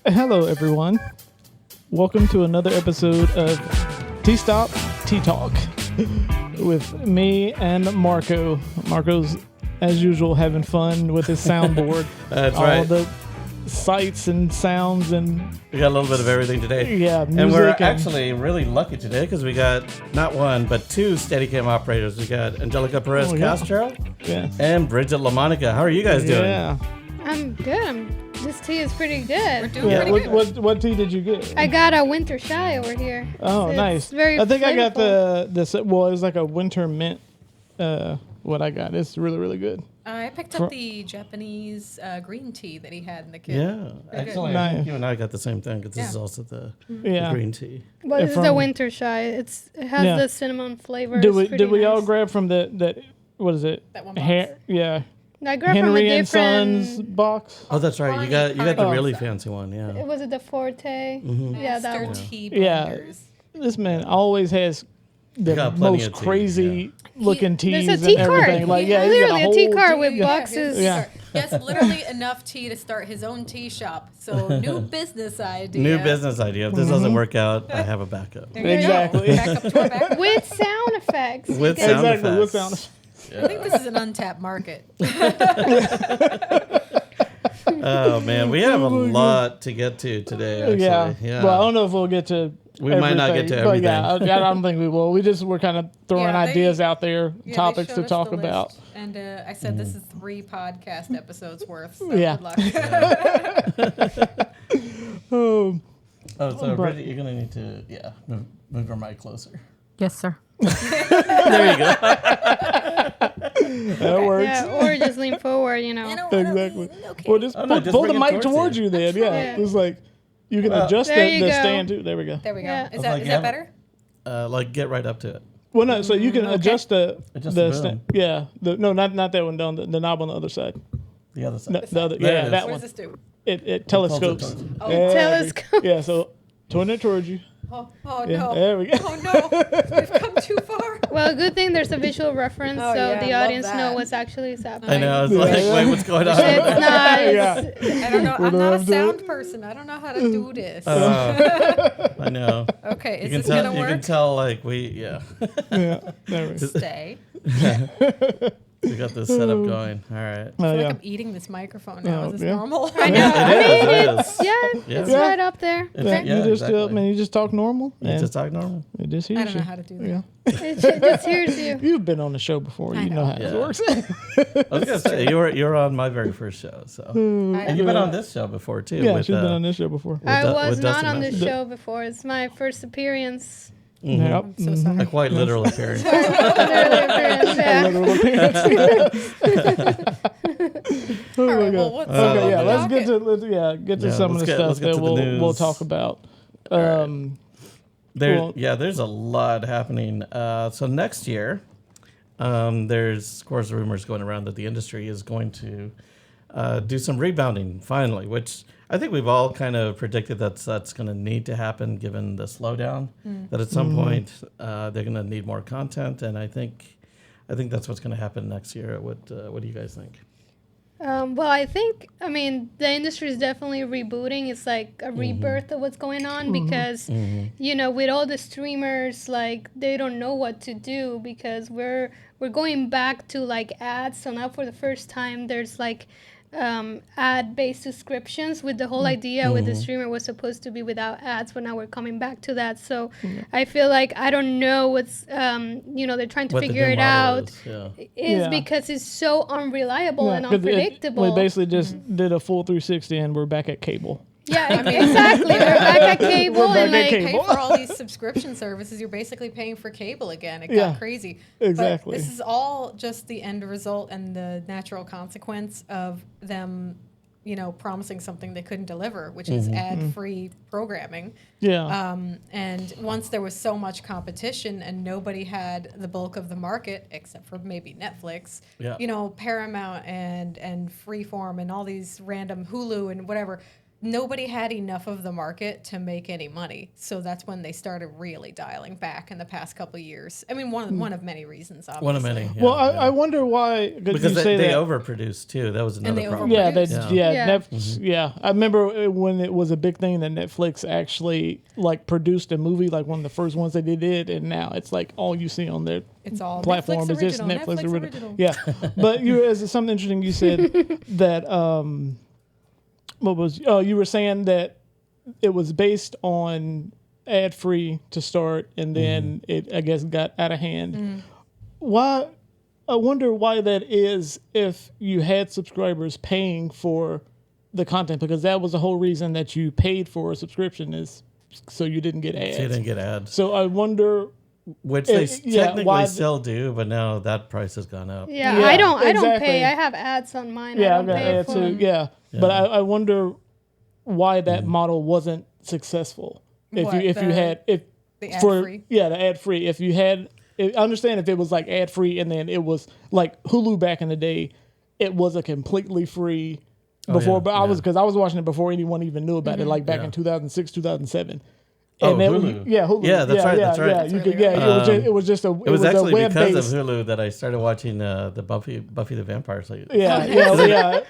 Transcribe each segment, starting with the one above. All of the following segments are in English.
Hello, everyone. Welcome to another episode of T-Stop T-Talk with me and Marco. Marco's, as usual, having fun with his soundboard. That's all right. the sights and sounds and... We got a little bit of everything today. Yeah, music. And we're actually really lucky today because we got not one, but two steadicam operators. We got Angélica Pérez-Castro and Bridget LaMonica. How are you guys doing? Yeah. I'm good. This tea is pretty good. We're doing pretty good. What tea did you get? I got a winter shy over here. Oh, It's nice. very I think I got flavorful. well, it's like a winter mint. What I got. It's really, really good. I picked up the Japanese green tea that he had in the kit. Yeah. Actually, I Nice. think you and I got the same thing because this is also the green tea. Well, it's from- the winter shy. It has Yeah. the cinnamon flavor. Did It's we pretty all nice. grab from that what is it? That one box. Yeah. I grabbed from a Henry and different. Sons box. Oh, that's right. You got the Carney really pizza. fancy one. Yeah. Was it the Forte? Yeah, that Master one. tea Yeah. blenders. This man always has the got plenty most of tea, crazy looking teas There's a tea and everything. cart. Like, Yeah, he's got literally a tea whole cart with Yeah, boxes. Yeah. He has literally enough tea to start his own tea shop. So new business idea. New business idea. If this doesn't work out, I have a backup. There you Exactly. Go. Back up to our back. With sound effects. With because- sound Exactly. What effects. sound? I think this is an untapped market. Oh, man. We have a lot to get to today, actually. Yeah. Well, I don't know if we'll get to. We might not get to but everything. yeah, I don't think we will. We're kind of throwing Yeah, they- ideas out there, Yeah, topics they to showed us talk the list, about. And I said this is 3 podcast episodes worth. So Yeah. good luck. Oh, Oh, so Bridget, you're going to need to, move your mic closer. Yes, sir. There you go. that works. Yeah, or just lean forward, you know. Exactly. Okay. Well, just Oh, no, just pull the bring it mic towards towards you. you then. Yeah. right. It's like you can adjust There the you go. stand too. There we go. There we go. Yeah. Is like, that better? Get right up to it. Well, no. So you can Okay. adjust the Adjust the boom. stand. Yeah. Not that one down. The knob on the other side. The other side. No, the other. There it Yeah, is. that What one. does this do? It telescopes. towards you. Oh, There telescope. we- Yeah. So turn it towards you. Oh Yeah, no. there we go. Oh no. We've come too far. Well, good thing there's a visual reference, Oh, so yeah, the love audience that. know what's actually happening. I know. It's like, wait, what's going on? It's nice. Yeah. I don't know. I'm We'll not a have to- sound person. I don't know how to do this. I know. Okay, You is can this tell. gonna You can work? tell. Like Yeah. There we go. Stay. we got this setup going. All right. I Oh, feel yeah. like I'm eating this microphone now. Oh, Is this yeah. normal? I know. It is. Yeah, Yeah. it's Yeah. right up there. It's- Yeah, yeah, you just exactly. man, you just talk normal. You and just talk normal. it just I hears don't you. know how to do that. Yeah. It just hears you. You've been on the show before. I You know know. how Yeah. it works. I was gonna say you were on my very first show, so and you've been on this show before too. Yeah, with, she's been on this show before. I Du- was with not Dustin on this Messina. show before. It's my first appearance. Yep. I'm so sorry. A quite literal appearance. Literally appearance, yeah. Oh my right, well, God. what's Okay, yeah, on let's the get docket? to Yeah, some of the let's stuff get that to the we'll news. talk about. There's Well- there's a lot happening. So next year, there's of course rumors going around that the industry is going to do some rebounding finally, which I think we've all kind of predicted that's going to need to happen given the slowdown. That at some point they're going to need more content, and I think that's what's going to happen next year. What do you guys think? Well, I mean, the industry is definitely rebooting. It's like a rebirth of what's going on because, you know, with all the streamers, like they don't know what to do because we're going back to like ads. So now for the first time, there's like ad-based subscriptions with the whole idea with the streamer was supposed to be without ads, but now we're coming back to that. So I feel like I don't know what's, you know, they're trying to What the figure new it model out. is, yeah. Is Yeah. because it's so unreliable and 'cause unpredictable. we basically just did a full 360 and we're back at cable. Yeah, exactly. We're back at cable We're back and at like cable. Pay for all these subscription services. You're basically paying for cable again. It Yeah, got crazy. exactly. But this is all just the end result and the natural consequence of them, you know, promising something they couldn't deliver, which is ad-free programming. Yeah. And once there was so much competition and nobody had the bulk of the market, except for maybe Netflix, Yeah. you know, Paramount and Freeform and all these random Hulu and whatever, nobody had enough of the market to make any money. So that's when they started really dialing back in the past couple of years. I mean, one of many reasons, obviously. One of many. Yeah, Well, I wonder why. because you say they that, overproduced too. That was another they problem. Yeah, overproduced. yeah. I remember when it was a big thing that Netflix actually like produced a movie, like one of the first ones that they did, and now it's like all you see on their It's all platform Netflix is just original, Netflix Netflix original. original. Yeah, but as something interesting you said that what was you were saying that it was based on ad free to start, and then it I guess got out of hand. Why? I wonder why that is. If you had subscribers paying for the content, because that was the whole reason that you paid for a subscription, is so you didn't get ads. So you didn't get ads. So I wonder. Which they yeah, technically why still do, but now that price has gone up. Yeah, Yeah, I don't exactly. pay. I have ads on mine. Yeah, I I don't got pay ads for too. them. Yeah, but I wonder why that model wasn't successful. What, The ad-free? the ad free. If you had, I understand if it was like ad free and then it was like Hulu back in the day, it was a completely free before. yeah, but I was watching it before anyone even knew about it, like back Yeah. in 2006, 2007. Oh, And then Hulu. Hulu. Yeah, that's right, that's right. Yeah, That's you could. really Yeah, it was just a. It was actually a web because based. of Hulu that I started watching the Buffy the Vampire Slayer. Yeah,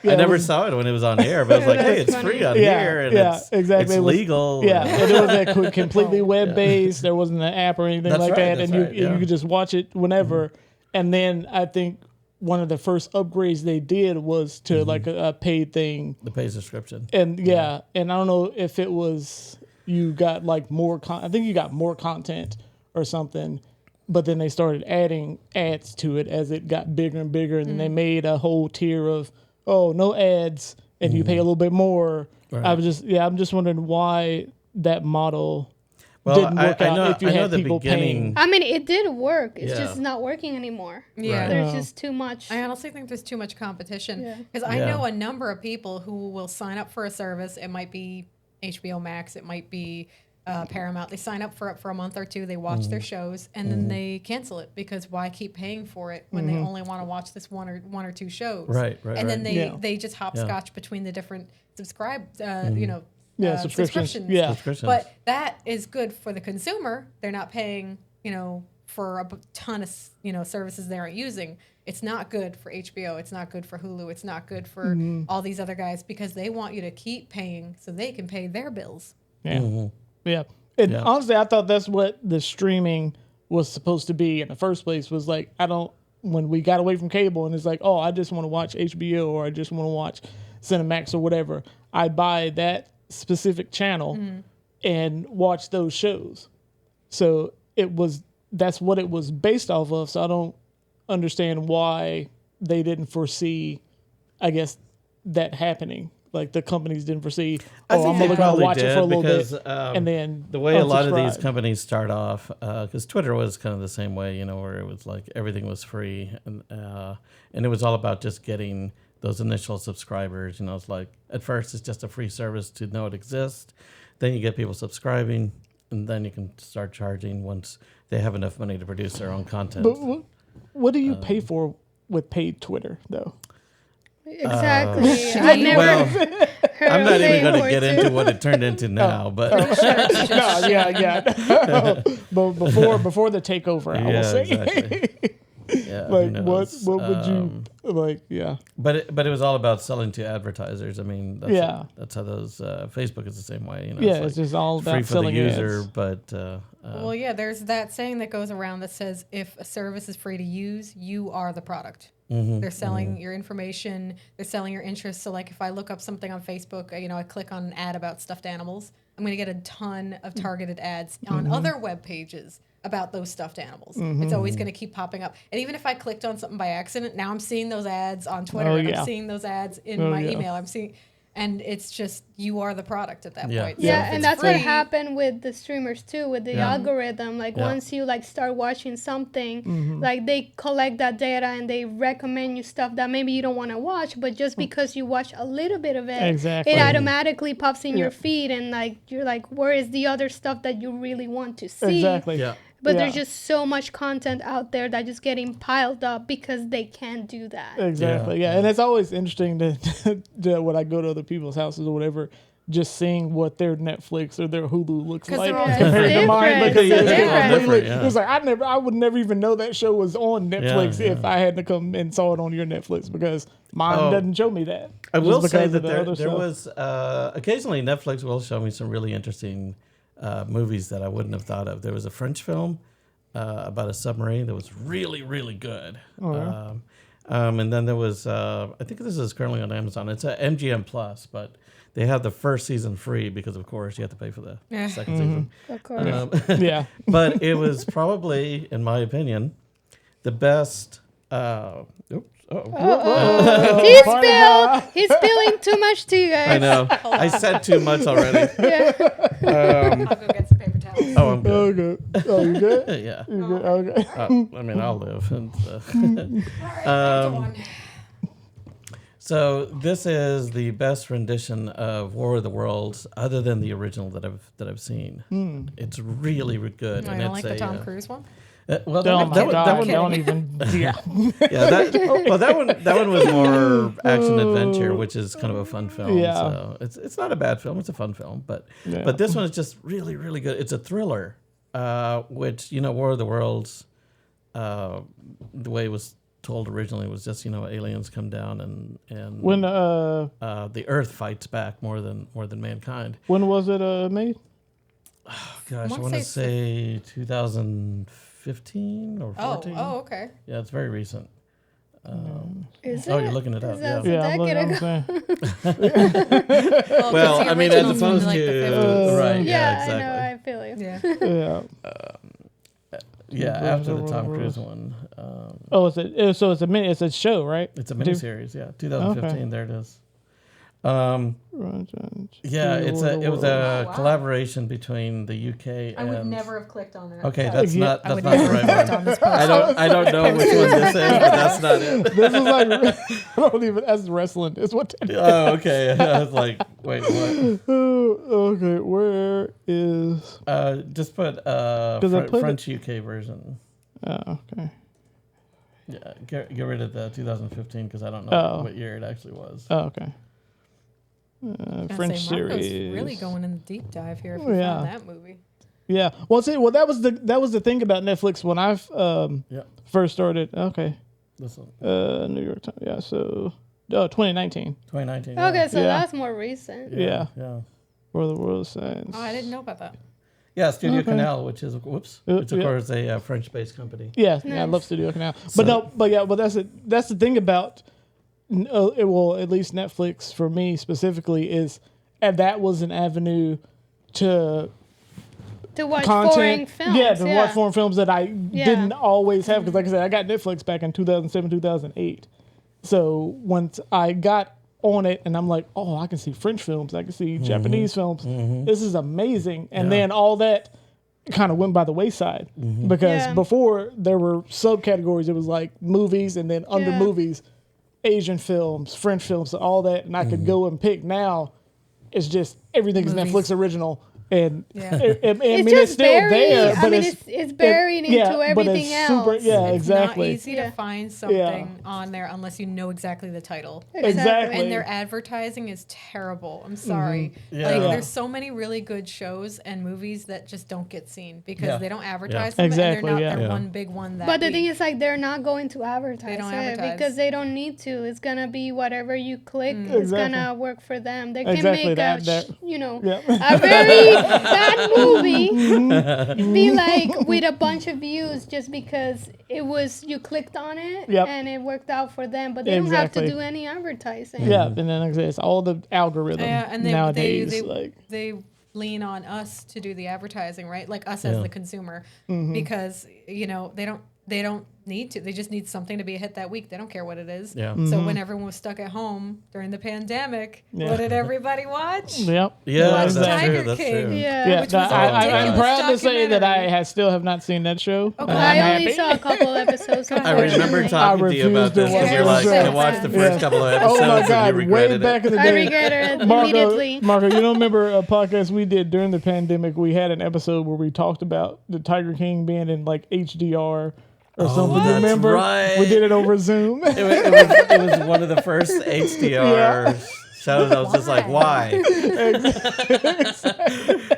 I never saw it when it was on air, but I was like, hey, it's free on here, and it's exactly. it's It was- legal. Yeah, and it was like completely web based. There wasn't an app or anything That's like right, that, and that's right, yeah. you could just watch it whenever. And then I think one of the first upgrades they did was to like a paid thing, The pay subscription. and and I don't know if it was you got like more. I think you got more content or something. But then they started adding ads to it as it got bigger and bigger, and then they made a whole tier of no ads, and you pay a little bit more. Right. I'm just wondering why that model Well, didn't work I out know, if you I know had the people beginning. I mean, it did work. It's Yeah. just not working anymore. Yeah. Right. There's Oh. just too much. I honestly think there's too much competition Yeah. because I Yeah. know a number of people who will sign up for a service. It might be HBO Max, it might be Paramount. They sign up for it for a month or two. They watch their shows and then they cancel it because why keep paying for it when they only want to watch this one or two shows? Right, And then right. they just hopscotch between the different subscriptions. subscriptions. Yeah. Subscriptions. But that is good for the consumer. They're not paying, for a ton of, services they aren't using. It's not good for HBO. It's not good for Hulu. It's not good for all these other guys because they want you to keep paying so they can pay their bills. Yeah. Yeah. And Yeah. honestly, I thought that's what the streaming was supposed to be in the first place, was like, when we got away from cable and it's like, oh, I just want to watch HBO or I just want to watch Cinemax or whatever, I buy that specific channel and watch those shows. So that's what it was based off of. So I don't understand why they didn't foresee, I guess, that happening. Like the companies didn't foresee, I'm think gonna they probably watch it for a little because, bit, and then the way a lot of these unsubscribe. companies start off, because Twitter was kind of the same way, where it was like everything was free, and it was all about just getting those initial subscribers. It's like at first it's just a free service to know it exists, then you get people subscribing, and then you can start charging once they have enough money to produce their own content. But what do you pay for with paid Twitter though? Exactly. I never heard I'm not of even paying going for to get it, into too. what it turned into now, but No, yeah. But before the takeover, I will say. exactly. Yeah, who Like knows? what would you like? Yeah, But it was all about selling to advertisers. I mean, that's how those Facebook is the same way. it's just all about free for selling the user, ads. but Well, yeah, there's that saying that goes around that says if a service is free to use, you are the product. They're selling your information. They're selling your interests. So, like, if I look up something on Facebook, I click on an ad about stuffed animals, I'm going to get a ton of targeted ads on other web pages about those stuffed animals. It's always going to keep popping up. And even if I clicked on something by accident, now I'm seeing those ads on Twitter. Oh, and yeah. I'm seeing those ads in Oh, my yeah. email. And it's just, you are the product at that Yeah. point. So Yeah, if and it's that's what free- happened with the streamers too, with the Yeah. algorithm. Like Yeah. once you start watching something, like they collect that data and they recommend you stuff that maybe you don't want to watch, but just because you watch a little bit of it, Exactly. it automatically pops in Yeah. your feed, and you're like, where is the other stuff that you really want to see? Exactly. yeah. But Yeah. there's just so much content out there that just getting piled up because they can't do that. Exactly. Yeah. And it's always interesting to when I go to other people's houses or whatever, just seeing what their Netflix or their Hulu looks 'Cause like they're all compared to mine, different. because It's it's different. completely. Yeah. It was like I would never even know that show was on Netflix Yeah, if I hadn't come and saw it on your Netflix, because mine Oh. doesn't show me that. I just will say because that of the there other stuff. was occasionally Netflix will show me some really interesting movies that I wouldn't have thought of. There was a French film about a submarine that was really, really good. And then there was, I think this is currently on Amazon. It's a MGM Plus, but they have the first season free because, of course, you have to pay for the second season. Of course. Yeah. But it was probably, in my opinion, the best. He's spilling too much tea, guys. I know. I said too much already. Yeah. I'll go get some paper towels. Oh, I'm good. Okay. Oh, you good? Yeah. You good? Okay. I mean, I'll live. So this is the best rendition of War of the Worlds, other than the original that I've seen. It's really good, I and don't it's like the a Tom Cruise one. well, Oh my God! that one, Don't even. Yeah. that one was more action adventure, which is kind of a fun film. Yeah. So it's not a bad film. It's a fun film, but Yeah. this one is just really, really good. It's a thriller, which War of the Worlds, the way it was told originally was just aliens come down and When the Earth fights back more than mankind. when was it made? Gosh, I want to say 2015 or 14. Oh, okay. Yeah, it's very recent. Is Oh, it? you're looking it up. Is that Yeah. Yeah, I'm decade looking. ago? I'm saying. Well, the I mean, as original's from, opposed like, the to 50s. right, Yeah, exactly. I know. I feel you. Yeah. Yeah. After the Tom Cruise one, Oh, it's it's a show, right? it's a miniseries. Yeah, 2015. Okay. There it is. Yeah, it was a wow. collaboration between the UK I and. would never have clicked on that. Okay, Sorry. that's Yeah. not I would the never have right clicked one. on this post. I don't know which one this is, but that's not it. This is like I don't even. That's wrestling. Is what that is. Oh, okay. I was like, wait, what? Oh, okay, where is? Just put I put French UK version. Oh, okay. Yeah, get rid of the 2015 because I don't know Oh. what year it actually was. Oh, okay. French Marco's series. really going in the deep dive here. If you Yeah. found that movie. Yeah. Well, that was the thing about Netflix when I Yeah, first started. Okay. this one, New York Times. Yeah. So 2019. 2019. Okay, so Yeah. that's more recent. Yeah. yeah. For the World of Science. Oh, I didn't know about that. Yeah, Studio Okay. Canal, which is which of yeah. course a French-based company. Yeah, Nice. I love Studio Canal. So- But that's the thing about well, at least Netflix for me specifically is, and that was an avenue to To watch foreign content. films. Yeah, to watch foreign films that I Yeah. didn't always have, because like I said, I got Netflix back in 2007, 2008. So once I got on it and I'm like, oh, I can see French films, I can see Japanese films. This is amazing. And then all that kind of went by the wayside because Yeah. before there were subcategories. It was like movies, and then under Yeah. movies, Asian films, French films, all that. And I could go and pick. Now it's just everything is Movies. Netflix original. And Yeah. I mean, It's just it's still buried. there, I but mean, it's buried into but everything it's super, else. yeah, It's exactly. not easy Yeah. to find something on there unless you know exactly the title. Exactly. And their advertising is terrible. I'm sorry. Yeah. Like Yeah. there's so many really good shows and movies that just don't get seen because Yeah. they don't advertise Yeah. them Exactly, and they're not yeah. their Yeah. one big one that But the thing week. is, like, they're not going to advertise don't it advertise. because they don't need to. It's gonna be whatever you click. It's Exactly. gonna work for them. They can Exactly, make that- a Yeah. very bad movie be like with a bunch of views just because it was you clicked on it Yep. and it worked out for them. But they don't have Exactly. to do any advertising. Yeah, and then like I said, it's all the algorithm Yeah, and they nowadays. they, they lean on us to do the advertising, right? Like us as Yeah. the consumer, Mm-hmm. because they don't need to. They just need something to be a hit that week. They don't care what it is. Yeah. So when everyone was stuck at home during the pandemic, Mm-hmm. Yeah. what did everybody watch? Yep. Yeah, Watch that's Tiger true. That's King. true. Yeah. Yeah, Which no, was a I'm ridiculous proud to say that documentary. still have not seen that show. Okay. I'm I only happy. saw a couple episodes. I remember unfortunately. talking to you about refuse to this because watch you're the like, show. I watched the first Yeah. couple of Oh episodes my and God! you Way regretted back it. in the I day, regretted it Marco, immediately. Marco, you don't remember a podcast we did during the pandemic? We had an episode where we talked about the Tiger King being in like HDR or something. You that's remember? right. We did it over Zoom. It was one of the first HDR Shadows was just like, why?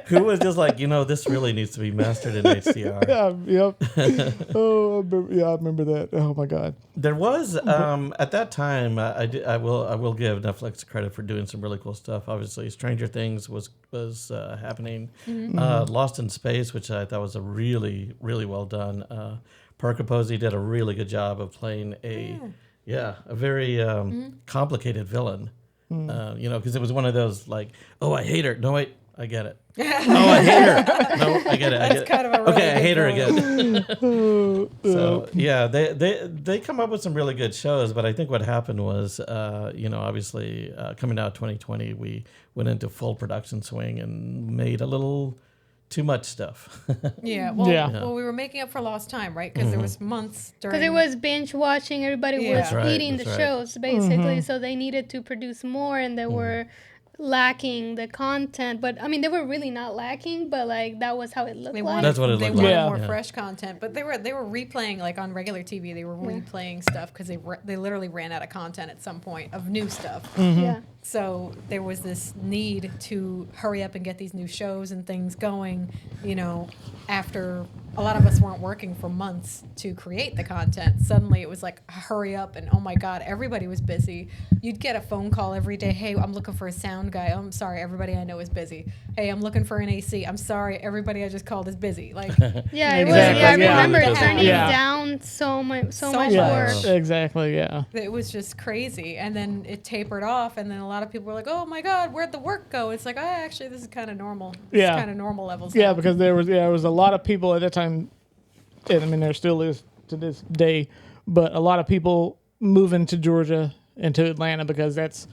Who was just like, this really needs to be mastered in HDR. Yep. I remember that. Oh my God. There was at that time. I will give Netflix credit for doing some really cool stuff. Obviously, Stranger Things was happening. Lost in Space, which I thought was a really really well done. Parker Posey did a really good job of playing a very complicated villain. Because it was one of those like, oh, I hate her. No, wait, I get it. Oh, I hate her. No, I get it. That's kind of a really okay, I hate her villain. again. So yeah, they come up with some really good shows, but I think what happened was, obviously coming out 2020, we went into full production swing and made a little too much stuff. Well, we were making up for lost time, right? Because there was months during. Because it was binge watching. Everybody was That's right, eating the that's right. shows, basically. So they needed to produce more, and they were lacking the content. But, I mean, they were really not lacking, but, like, that was how it looked like. That's what it They looked wanted like. more Yeah. fresh content, but they were replaying, like on regular TV. They were replaying stuff because they literally ran out of content at some point of new stuff. Yeah. So there was this need to hurry up and get these new shows and things going, after a lot of us weren't working for months to create the content. Suddenly it was like, hurry up, and oh my God, everybody was busy. You'd get a phone call every day, hey, I'm looking for a sound guy. Oh, I'm sorry, everybody I know is busy. Hey, I'm looking for an AC. I'm sorry, everybody I just called is busy. Like, Yeah, it Exactly, was. Yeah, I yeah. remember Yeah. turning Yeah. down so much much. work. Exactly. Yeah. it was just crazy. And then it tapered off, and then a lot of people were like, oh my God, where'd the work go? It's like, actually, this is kind of normal. This is kind of normal levels. Yeah, now. because there was a lot of people at that time, and I mean there still is to this day, but a lot of people moving to Georgia and to Atlanta because that's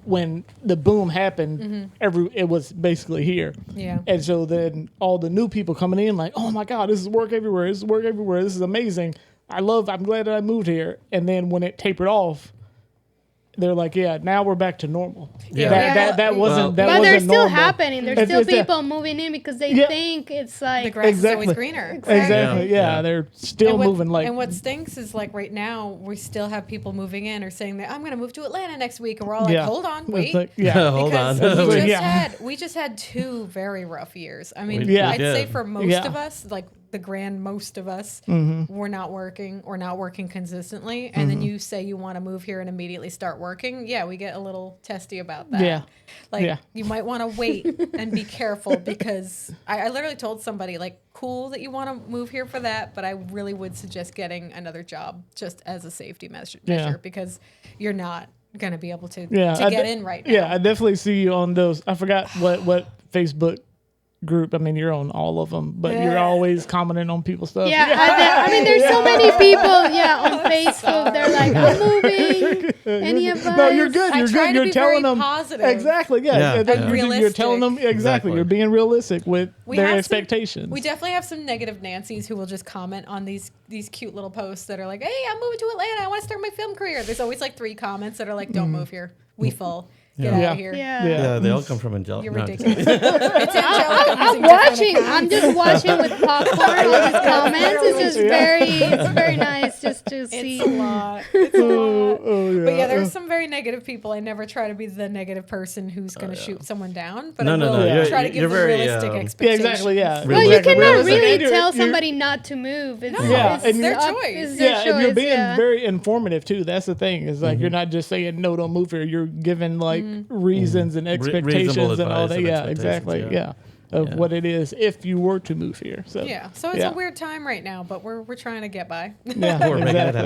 when the boom happened. It was basically here. Yeah. And so then all the new people coming in like, oh my God, this is work everywhere. This is work everywhere. This is amazing. I'm glad that I moved here. And then when it tapered off, they're like, yeah, now we're back to normal. Yeah. That wasn't But wasn't they're still normal. happening. There's It's- still it's- people moving in because they Yeah. think it's The like grass is Exactly. always greener. Exactly. Yeah. Yeah, they're still And what, moving like. and what stinks is like right now we still have people moving in or saying that I'm going to move to Atlanta next week, and we're all like, Yeah. hold on, It's wait. like, yeah. Hold Because on. we just had 2 very rough years. I mean, We I'd did. say for most Yeah. of us, like the grand most of us, we're not working or not working consistently. And then you say you want to move here and immediately start working. Yeah, we get a little testy about that. Yeah. Like Yeah. you might want to wait and be careful because I literally told somebody like, cool that you want to move here for that, but I really would suggest getting another job just as a safety measure because you're not going to be able to get in right now. Yeah, I definitely see you on those. I forgot what Facebook group. I mean, you're on all of them, but you're always commenting on people's stuff. yeah. I mean, there's so many people. On Facebook, they're like, I'm moving. Any advice? No, you're good. I You're try good. to You're be telling very them positive. exactly. Yeah, Yeah. and And you're telling them exactly. Exactly. You're being realistic with their have some- expectations. We definitely have some negative Nancys who will just comment on these cute little posts that are like, hey, I'm moving to Atlanta. I want to start my film career. There's always like 3 comments that are like, don't move here. We full. Get out Yeah. of here. Yeah, they all come from Angelica. You're No, ridiculous. It's Angelica I'm using different watching. accounts. I'm just watching with popcorn on these comments. It's just it's very nice just to see. It's a lot. It's a lot. yeah. But yeah, there's some very negative people. I never try to be the negative person who's going to shoot someone down, but No, I no, will no, you're- try to give you're them very, realistic Yeah, expectations. exactly. Yeah. Well, you Exactly. cannot Realistic. really And you're- tell you're- somebody not to move. It's, Yeah, it's and you're- up- choice. it's their Yeah, and you're choice, being yeah. very informative too. That's the thing. Is like you're not just saying no, don't move here. You're giving like reasons and expectations and all advice that. and Yeah, expectations, exactly. yeah. Yeah, of Yeah. what it is if you were to move here. So Yeah, so it's a weird time right now, but we're trying to get by. Yeah, We're making it exactly. happen.